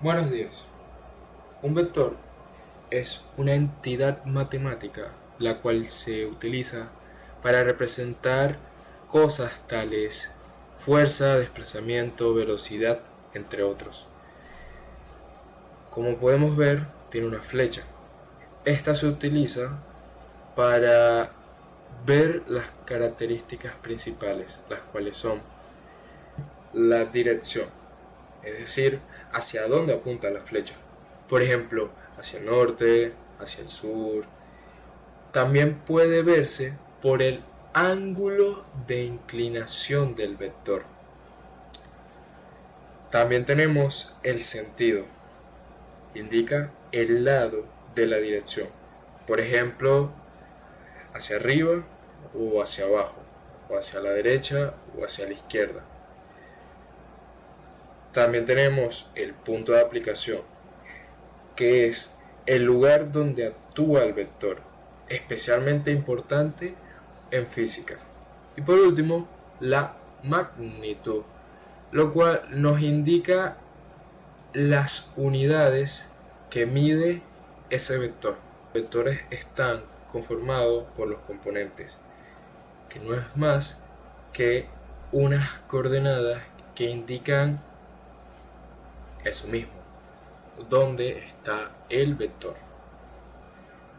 Buenos días. Un vector es una entidad matemática la cual se utiliza para representar cosas tales fuerza, desplazamiento, velocidad, entre otros. Como podemos ver, tiene una flecha. Esta se utiliza para ver las características principales, las cuales son la dirección, es decir, hacia dónde apunta la flecha. Por ejemplo, hacia el norte, hacia el sur. También puede verse por el ángulo de inclinación del vector. También tenemos el sentido. Indica el lado de la dirección. Por ejemplo, hacia arriba o hacia abajo, o hacia la derecha o hacia la izquierda. También tenemos el punto de aplicación, que es el lugar donde actúa el vector, especialmente importante en física. Y por último, la magnitud, lo cual nos indica las unidades que mide ese vector. Los vectores están conformados por los componentes, que no es más que unas coordenadas que indican eso mismo, dónde está el vector.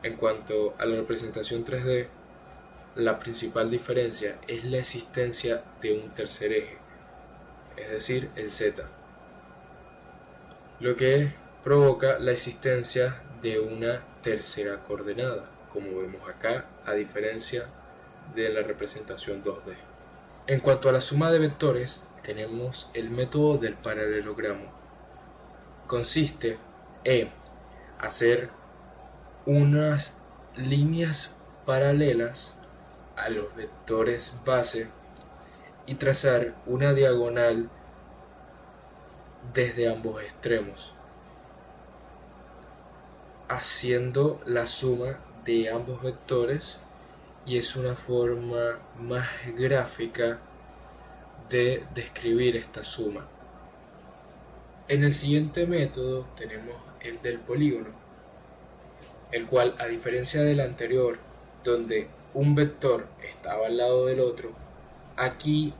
En cuanto a la representación 3D, la principal diferencia es la existencia de un tercer eje, es decir, el Z, lo que provoca la existencia de una tercera coordenada, como vemos acá, a diferencia de la representación 2D. En cuanto a la suma de vectores, tenemos el método del paralelogramo. Consiste en hacer unas líneas paralelas a los vectores base y trazar una diagonal desde ambos extremos, haciendo la suma de ambos vectores, y es una forma más gráfica de describir esta suma. En el siguiente método tenemos el del polígono, el cual, a diferencia del anterior, donde un vector estaba al lado del otro, aquí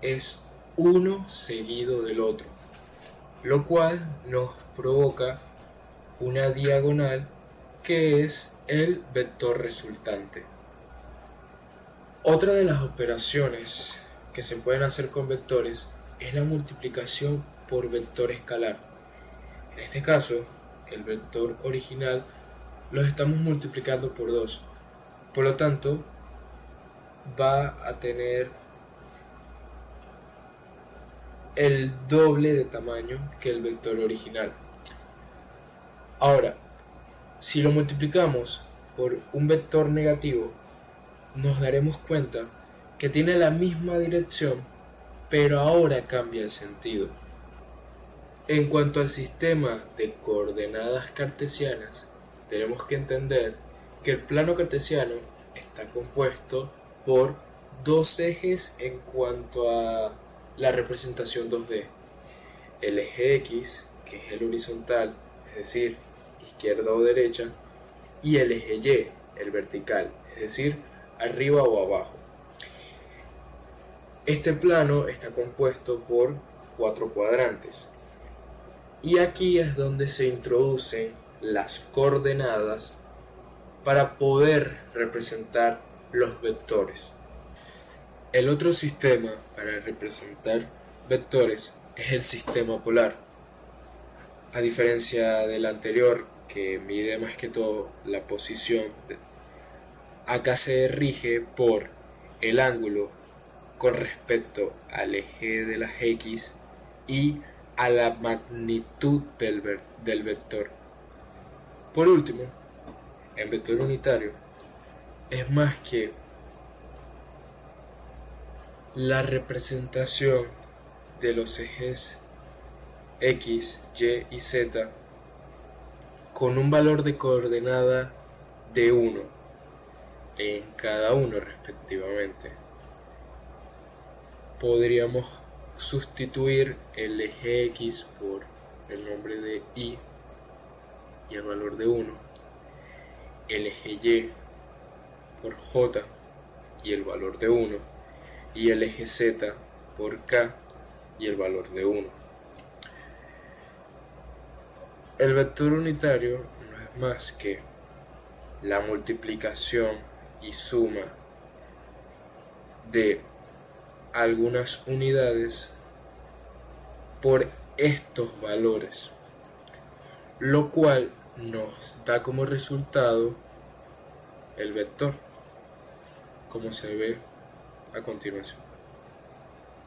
es uno seguido del otro, lo cual nos provoca una diagonal que es el vector resultante. Otra de las operaciones que se pueden hacer con vectores es la multiplicación por vector escalar. En este caso, el vector original lo estamos multiplicando por 2. Por lo tanto, va a tener el doble de tamaño que el vector original. Ahora, si lo multiplicamos por un vector negativo, nos daremos cuenta que tiene la misma dirección, pero ahora cambia el sentido. En cuanto al sistema de coordenadas cartesianas, tenemos que entender que el plano cartesiano está compuesto por dos ejes en cuanto a la representación 2D. El eje X, que es el horizontal, es decir, izquierda o derecha, y el eje Y, el vertical, es decir, arriba o abajo. Este plano está compuesto por 4 cuadrantes, y aquí es donde se introducen las coordenadas para poder representar los vectores. El otro sistema para representar vectores es el sistema polar. A diferencia del anterior, que mide más que todo la posición, acá se rige por el ángulo con respecto al eje de las X y a la magnitud del vector. Por último, en vector unitario es más que la representación de los ejes X, Y y Z con un valor de coordenada de 1 en cada uno respectivamente. Podríamos sustituir el eje X por el nombre nombre de y el valor de 1, el eje y por j y el valor de 1, y el eje z por k y el valor de 1. El vector unitario no es más que la multiplicación y suma de algunas unidades por estos valores, lo cual nos da como resultado el vector, como se ve a continuación.